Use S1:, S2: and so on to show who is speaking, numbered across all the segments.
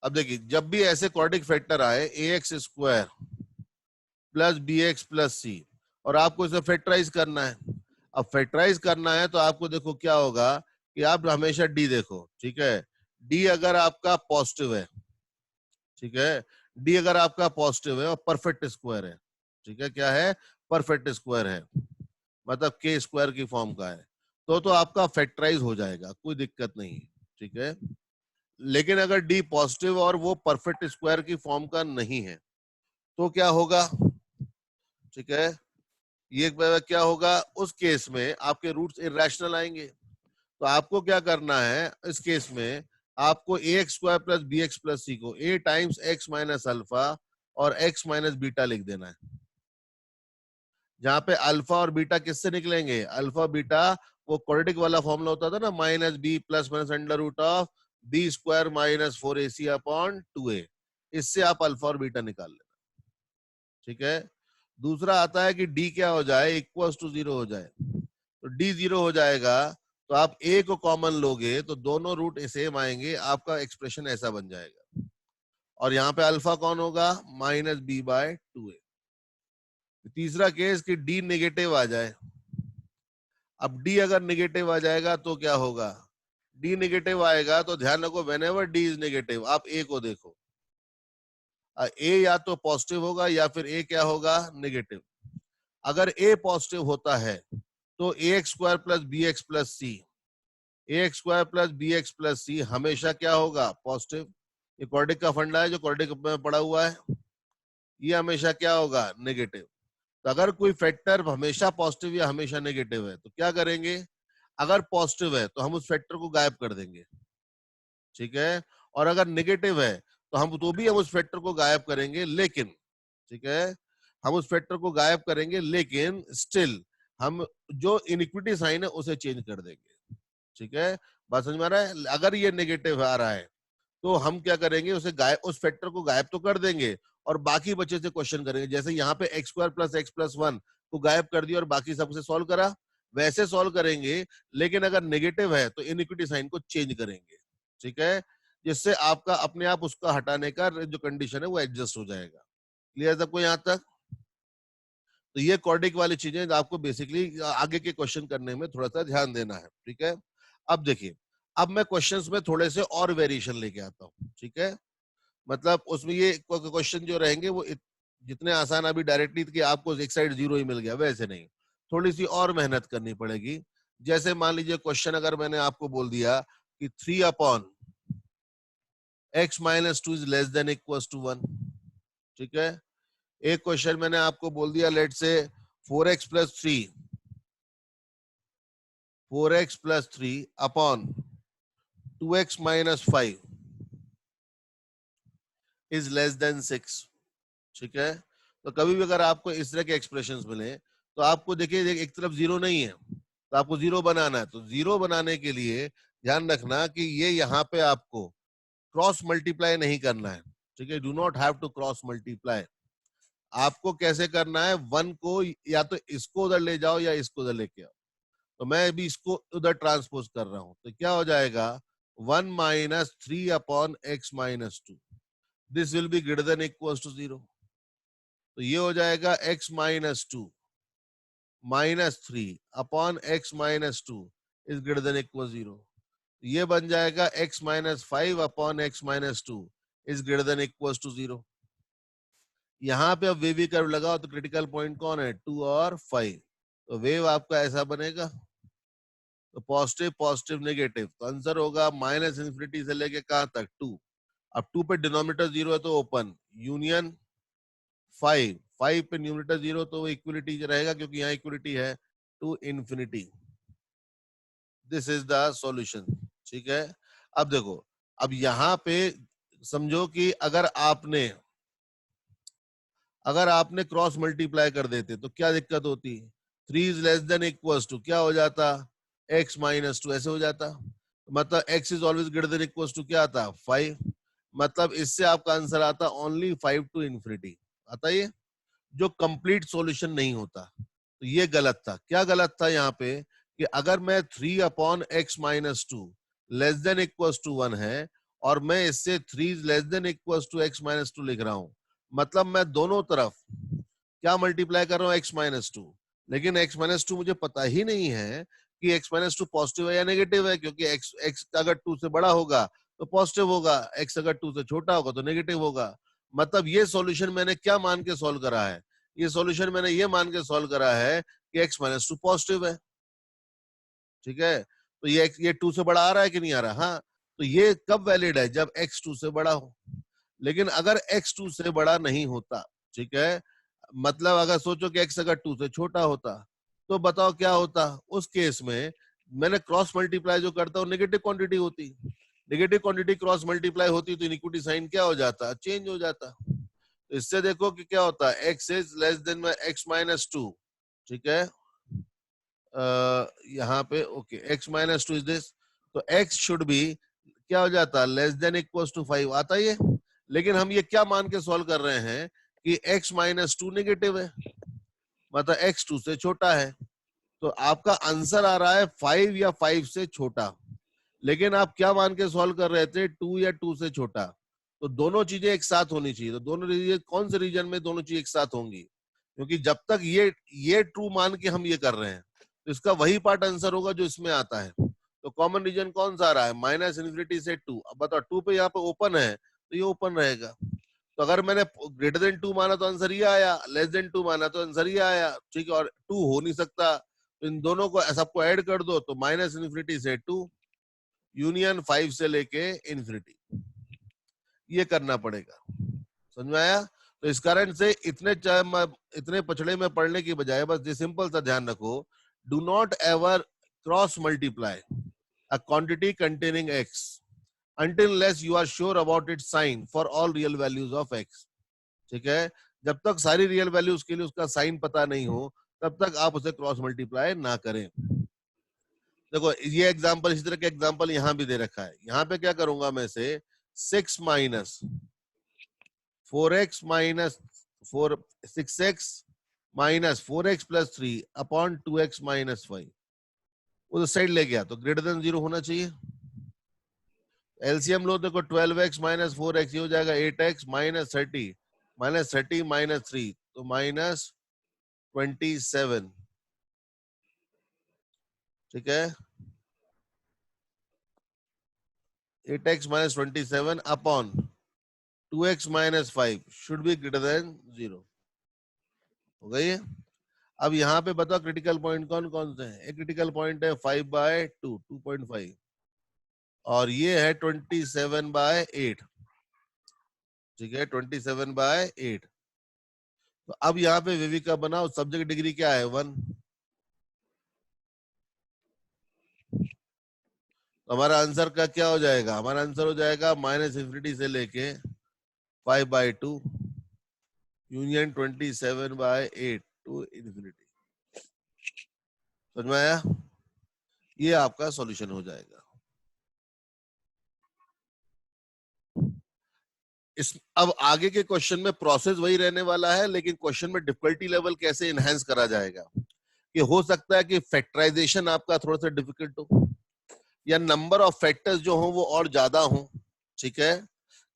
S1: अब देखिए जब भी ऐसे क्वाड्रेटिक फैक्टर आए ax square plus bx plus c और आपको इसे फैक्टराइज करना है, अब फैक्टराइज करना है तो आपको देखो क्या होगा कि आप हमेशा d देखो, ठीक है, d अगर आपका पॉजिटिव है, ठीक है, d अगर आपका पॉजिटिव है और परफेक्ट स्क्वायर है, ठीक है, क्या है, परफेक्ट स्क्वायर है, मतलब के स्क्वायर की फॉर्म का है, तो आपका फैक्टराइज हो जाएगा, कोई दिक्कत नहीं, ठीक है। लेकिन अगर डी पॉजिटिव और वो परफेक्ट स्क्वायर की फॉर्म का नहीं है तो क्या होगा, ठीक है, ये क्या होगा, उस केस में आपके रूट्स इरेशनल आएंगे। तो आपको क्या करना है इस केस में, आपको a x square plus b x plus c को a times x minus alpha और एक्स माइनस बीटा लिख देना है, जहां पे अल्फा और बीटा किससे निकलेंगे, अल्फा बीटा वो क्वाड्रेटिक वाला फॉर्मूला होता था ना, minus B plus minus under root of B square minus 4ac upon 2a, इससे आप अल्फा और बीटा निकाल लेना, ठीक है। दूसरा आता है कि डी क्या हो जाए, इक्वल टू 0 हो जाए, तो डी 0 हो जाएगा तो आप ए को कॉमन लोगे तो दोनों रूट सेम आएंगे, आपका एक्सप्रेशन ऐसा बन जाएगा, और यहाँ पे अल्फा कौन होगा, माइनस बी बाय 2a। तीसरा केस कि डी नेगेटिव आ जाए, अब डी अगर नेगेटिव आ जाएगा तो क्या होगा, डी नेगेटिव आएगा तो ध्यान रखो व्हेनेवर डी इज नेगेटिव आप ए को देखो, ए या तो पॉजिटिव होगा या फिर ए क्या होगा, नेगेटिव। अगर ए पॉजिटिव होता है तो a x square plus b x plus c, a x square plus b x plus c हमेशा क्या होगा, पॉजिटिव। ये क्वाड्रेटिक का फंडा है जो क्वाड्रेटिक में पड़ा हुआ है, ये हमेशा क्या होगा, नेगेटिव। तो अगर कोई फैक्टर हमेशा पॉजिटिव या हमेशा नेगेटिव है तो क्या करेंगे, अगर पॉजिटिव है तो हम उस फैक्टर को गायब कर देंगे, ठीक है, और अगर नेगेटिव है तो हम उस फैक्टर को गायब करेंगे, लेकिन, ठीक है, हम उस फैक्टर को गायब करेंगे लेकिन स्टिल हम जो इनइक्विटी साइन है उसे चेंज कर देंगे, ठीक है, बात समझ में आ रहा है। अगर ये नेगेटिव आ रहा है तो हम क्या करेंगे, उसे गायब, उस फैक्टर को गायब तो कर देंगे और बाकी बचे से क्वेश्चन करेंगे, जैसे यहाँ पे x square plus x plus 1 को गायब कर दिया और बाकी सबसे सॉल्व करा, वैसे सॉल्व करेंगे, लेकिन अगर नेगेटिव है तो इनइक्विटी साइन को चेंज करेंगे, ठीक है, जिससे आपका अपने आप उसका हटाने का जो कंडीशन है वो एडजस्ट हो जाएगा। क्लियर सबको यहाँ तक। तो ये क्वाड्रेटिक वाली चीजें आपको बेसिकली आगे के क्वेश्चन करने में थोड़ा सा ध्यान देना है, ठीक है। अब देखिए, अब मैं क्वेश्चंस में थोड़े से और वेरिएशन लेके आता हूँ, ठीक है, मतलब उसमें ये क्वेश्चन जो रहेंगे वो जितने आसान अभी डायरेक्टली कि आपको एक साइड 0 ही मिल गया वैसे नहीं, थोड़ी सी और मेहनत करनी पड़ेगी। जैसे मान लीजिए क्वेश्चन अगर मैंने आपको बोल दिया कि 3 upon x minus 2 is less than equal to 1, ठीक है। एक क्वेश्चन मैंने आपको बोल दिया, लेट से 4x plus 3 upon 2x minus 5 is less then 6, ठीक है। तो कभी भी अगर आपको इस तरह के एक्सप्रेशंस मिले तो आपको देखिए एक तरफ 0 नहीं है तो आपको 0 बनाना है, तो 0 बनाने के लिए ध्यान रखना कि ये यहाँ पे आपको क्रॉस मल्टीप्लाई नहीं करना है, ठीक है, do not have to cross multiply. आपको कैसे करना है, 1 को या तो इसको उधर ले जाओ या इसको उधर लेके आओ, तो मैं अभी इसको उधर ट्रांसपोज कर रहा हूं, तो क्या हो जाएगा 1 minus 3 upon x minus 2, this will be greater than equal to 0, तो ये हो जाएगा x minus 2 minus 3 upon x minus 2 is greater than equal 0, ये बन जाएगा x minus 5 upon x minus 2 is greater than equal to 0। यहाँ पे अब वेव कर्व लगाओ तो क्रिटिकल पॉइंट कौन है, 2 और 5, तो वेव आपका ऐसा बनेगा, तो पॉजिटिव पॉजिटिव नेगेटिव, तो आंसर होगा माइनस इन्फिनिटी से लेके कहां तक 2, अब 2 पे डिनोमिनेटर 0 है तो ओपन यूनियन 5 पे न्यूमरेटर 0 तो वो इक्वलिटी रहेगा क्योंकि यहाँ इक्वलिटी है to infinity. This is the solution, ठीक है। अब देखो, अब यहाँ पे समझो कि अगर आपने क्रॉस मल्टीप्लाई कर देते तो क्या दिक्कत होती, 3 is less than equal to क्या हो जाता, x माइनस 2 ऐसे हो जाता, मतलब x is always greater than equal to क्या आता 5, मतलब इससे आपका आंसर आता ओनली 5 टू इन्फिनिटी आता, ये जो कंप्लीट सॉल्यूशन नहीं होता। तो ये गलत था, क्या गलत था यहाँ पे कि अगर मैं 3 upon x minus 2 less than equal to 1 है और मैं इससे 3 is less than equal to x minus 2 लिख रहा हूं, मतलब मैं दोनों तरफ क्या मल्टीप्लाई कर रहा हूं, x माइनस 2। लेकिन x माइनस 2 मुझे पता ही नहीं है कि x माइनस 2 पॉजिटिव है या नेगेटिव है, क्योंकि x अगर 2 से बड़ा होगा तो पॉजिटिव होगा, x अगर 2 से छोटा होगा तो नेगेटिव होगा। मतलब ये सॉल्यूशन मैंने क्या मान के सॉल्व करा है, ये सॉल्यूशन मैंने ये मान के सॉल्व करा है कि x माइनस 2 पॉजिटिव है। ठीक है, तो ये 2 से बड़ा आ रहा है कि नहीं आ रहा? हाँ, तो ये कब वैलिड है, जब x 2 से बड़ा हो। लेकिन अगर x 2 से बड़ा नहीं होता, ठीक है, मतलब अगर सोचो कि x अगर 2 से छोटा होता, तो बताओ क्या होता उस केस में। मैंने क्रॉस मल्टीप्लाई जो करता हूँ नेगेटिव क्वांटिटी होती, नेगेटिव क्वांटिटी क्रॉस मल्टीप्लाई होती तो इनइक्विटी साइन क्या हो जाता, चेंज हो जाता। तो इससे देखो कि क्या होता है, x is less then x minus 2। ठीक है, यहाँ पे okay, x minus 2 is this, तो x शुड बी क्या हो जाता, लेस देन इक्वल्स टू 5 आता ही है। लेकिन हम ये क्या मान के सॉल्व कर रहे हैं कि x माइनस 2 नेगेटिव है, मतलब x 2 से छोटा है। तो आपका आंसर आ रहा है 5 या 5 से छोटा, लेकिन आप क्या मान के सॉल्व कर रहे थे, 2 या 2 से छोटा। तो दोनों चीजें एक साथ होनी चाहिए। तो दोनों रीजन, कौन से रीजन में दोनों चीज एक साथ होंगी, क्योंकि जब तक ये ट्रू मान के हम ये कर रहे हैं तो इसका वही पार्ट आंसर होगा जो इसमें आता है। तो कॉमन रीजन कौन सा आ रहा है, माइनस इन्फिनिटी से 2। अब बताओ 2 पे यहाँ पे ओपन है तो ये ओपन रहेगा। तो अगर मैंने ग्रेटर देन 2 माना तो आंसर ये आया, लेस देन 2 माना तो आंसर ये आया। ठीक है, और 2 हो नहीं सकता, तो इन दोनों को सबको ऐड कर दो, तो माइनस इन्फिनिटी से 2 यूनियन 5 से लेके इन्फिनिटी, ये करना पड़ेगा। समझ में आया? तो इस कारण से इतने पछड़े में पढ़ने की बजाय बस ये सिंपल सा ध्यान रखो, do not ever cross multiply a quantity containing x until unless you are sure about its sign for all real values of x। ठीक है, जब तक सारी रियल वैल्यूज के लिए उसका साइन पता नहीं हो तब तक आप उसे क्रॉस मल्टीप्लाई ना करें। देखो ये एग्जांपल, इसी तरह के एग्जांपल यहाँ भी दे रखा है। यहाँ पे क्या करूंगा मैं से 6 minus 4x minus 6x minus 4x plus 3 upon 2x minus 5 उस साइड ले गया तो ग्रेटर देन 0 होना चाहिए। एलसीएम लो, देखो 12x माइनस 4x ये हो जाएगा 8x माइनस 30 माइनस 30 माइनस 3 तो माइनस 27। ठीक है, 8x minus 27 upon 2x minus 5 should be greater than 0। हो गई है? अब यहाँ पे बताओ क्रिटिकल पॉइंट कौन कौन से हैं। एक क्रिटिकल पॉइंट है 5/2 2.5, और ये है 27/8। ठीक है, 27/8। तो अब यहाँ पे विविका बनाओ, सब्जेक्ट डिग्री क्या है 1। तो हमारा आंसर का क्या हो जाएगा, हमारा आंसर हो जाएगा माइनस इन्फिनिटी से लेके 5/2 यूनियन 27/8 टू इन्फिनिटी। समझ में आया? ये आपका सॉल्यूशन हो जाएगा। इस अब आगे के क्वेश्चन में प्रोसेस वही रहने वाला है, लेकिन क्वेश्चन में डिफिकल्टी लेवल कैसे इनहेंस करा जाएगा। कि हो सकता है कि फैक्टराइजेशन आपका थोड़ा सा डिफिकल्ट हो, या नंबर ऑफ फैक्टर्स जो हो वो और ज्यादा हो। ठीक है,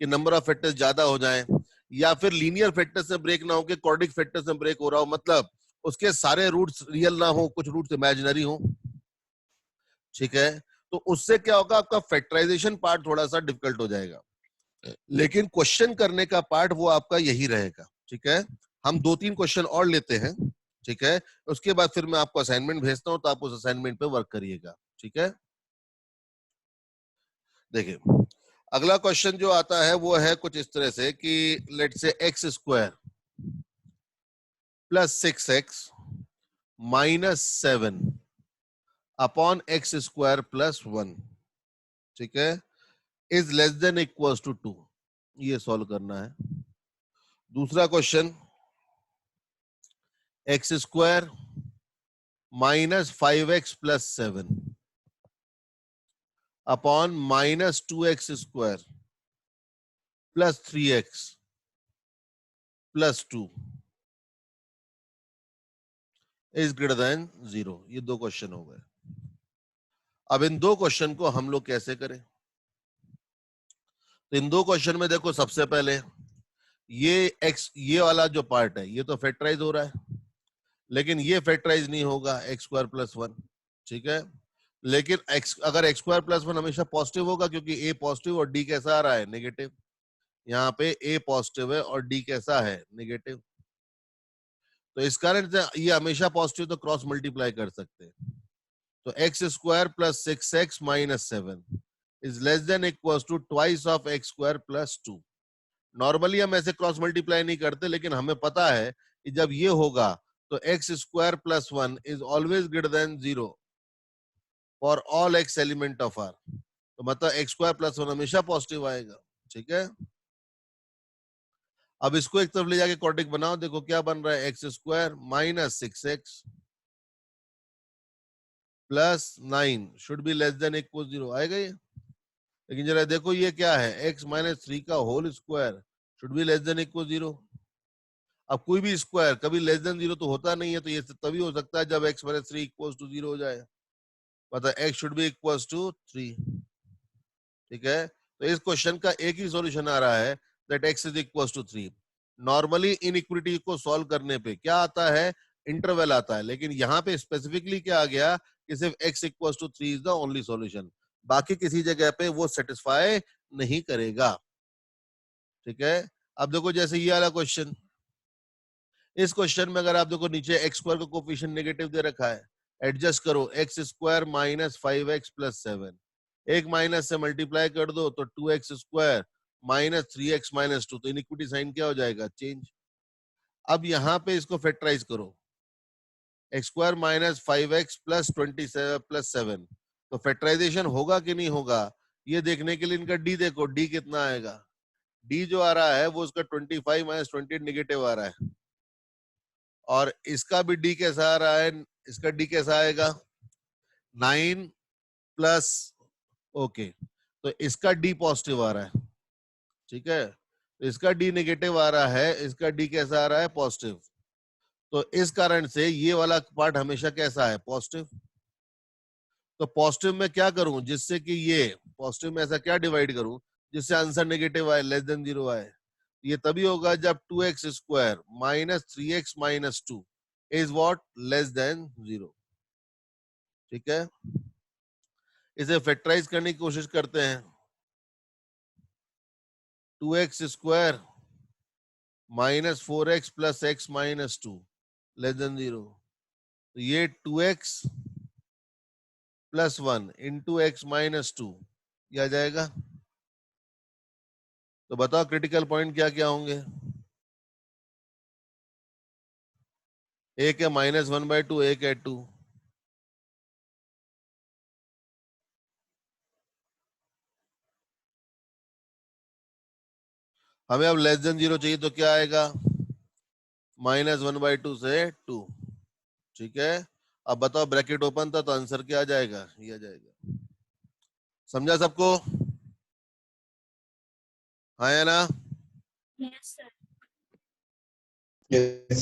S1: कि नंबर ऑफ फैक्टर्स ज्यादा हो जाएं, या फिर लीनियर फैक्टर से ब्रेक ना हो कि क्वाड्रिक फैक्टर से ब्रेक हो रहा हो, मतलब उसके सारे रूट्स रियल ना हो, कुछ रूट्स इमेजिनरी हो। ठीक है, तो उससे क्या होगा, आपका फैक्टराइजेशन पार्ट थोड़ा सा डिफिकल्ट हो जाएगा, लेकिन क्वेश्चन करने का पार्ट वो आपका यही रहेगा। ठीक है, हम 2-3 क्वेश्चन और लेते हैं। ठीक है, उसके बाद फिर मैं आपको असाइनमेंट भेजता हूं, तो आप उस असाइनमेंट पे वर्क करिएगा। ठीक है, देखिए अगला क्वेश्चन जो आता है वो है कुछ इस तरह से कि let say x square plus 6x minus 7 upon x square plus 1, ठीक है, is less than equals to 2। ये सॉल्व करना है। दूसरा question, x square minus 5x plus 7 upon minus 2x square plus 3x plus 2 is greater than 0। ये दो question हो गए। अब इन दो क्वेश्चन को हम लोग कैसे करें? तो इन दो क्वेश्चन में देखो, सबसे पहले ये वाला जो पार्ट है ये तो फैक्टराइज हो रहा है, लेकिन ये फैक्टराइज नहीं होगा एक्स स्क्वायर प्लस वन, ठीक है। लेकिन अगर एक्स स्क्वायर प्लस वन हमेशा पॉजिटिव होगा, क्योंकि ए पॉजिटिव और डी कैसा आ रहा है, नेगेटिव। यहाँ पे ए पॉजिटिव है और डी कैसा है, नेगेटिव। तो इस कारण से ये हमेशा पॉजिटिव, तो क्रॉस मल्टीप्लाई कर सकते हैं। तो x square plus 6x minus 7 is less than equal to twice of x square plus 2। Normally हम ऐसे क्रॉस मल्टीप्लाई नहीं करते, लेकिन हमें पता है कि जब ये होगा तो x square plus 1 is always greater than 0 for all x element of R. तो मतलब एक्स स्क्वायर प्लस 1 हमेशा पॉजिटिव आएगा, ठीक है। अब इसको एक तरफ ले जाके क्वाड्रेटिक बनाओ, देखो क्या बन रहा है, x square minus 6x plus 9 should be less than equal 0 आएगा ये। लेकिन जरा देखो ये क्या है, x माइनस 3 का whole square should be less than equal 0। अब कोई भी स्क्वायर कभी लेस देन 0 तो होता नहीं है, तो ये तभी हो सकता है जब x माइनस 3 इक्वल टू 0 हो जाए, मतलब x should be equal to 3, ठीक है। तो इस क्वेश्चन का एक ही सॉल्यूशन आ रहा है, that x is equal to 3। Normally inequity को सॉल्व करने पे क्या आता है, इंटरवल आता है, लेकिन यहाँ पे स्पेसिफिकली क्या आ गया कि सिर्फ x equal to 3 is the only solution, बाकी किसी जगह पे वो सेटिस्फाई नहीं करेगा, ठीक है। अब देखो जैसे ये वाला क्वेश्चन, इस क्वेश्चन में अगर आप देखो नीचे एक्स स्क्वायर का कोफिशिएंट नेगेटिव दे रखा है, एडजस्ट करो x square minus 5x plus 7, एक माइनस से मल्टीप्लाई कर दो तो 2x square minus 3x minus 2, तो इनइक्विटी साइन क्या हो जाएगा, चेंज। अब यहाँ पे इसको फैक्टराइज करो, x square minus 5x plus 27 plus 7, तो फैक्टराइजेशन होगा कि नहीं होगा, ये देखने के लिए इनका डी देखो, डी कितना आएगा, डी जो आ रहा है वो उसका 25 माइनस 20 नेगेटिव आ रहा है, और इसका भी डी कैसा आ रहा है, इसका डी कैसा आएगा, 9 प्लस, ओके, तो इसका डी पॉजिटिव आ रहा है, ठीक है। तो इसका डी नेगेटिव आ रहा है, इसका डी कैसा आ रहा है, पॉजिटिव। तो इस कारण से ये वाला पार्ट हमेशा कैसा है, पॉजिटिव। तो पॉजिटिव में क्या करूं जिससे कि ये पॉजिटिव में ऐसा क्या डिवाइड करूं जिससे आंसर नेगेटिव आए, लेस देन 0 आए। ये तभी होगा जब 2x square minus 3x minus 2 is what, less than 0, ठीक है। इसे फैक्टराइज करने की कोशिश करते हैं, 2x square minus 4x plus x minus 2 less then 0। तो ये 2x plus 1 into x minus 2 ये आ जाएगा। तो बताओ क्रिटिकल पॉइंट क्या क्या होंगे, एक है माइनस 1/2, एक है 2। हमें अब लेस देन 0 चाहिए, तो क्या आएगा, माइनस 1/2 से 2, ठीक है। अब बताओ ब्रैकेट ओपन था तो आंसर क्या आ जाएगा, ये आ जाएगा। समझा सबको, हाँ या ना?
S2: Yes,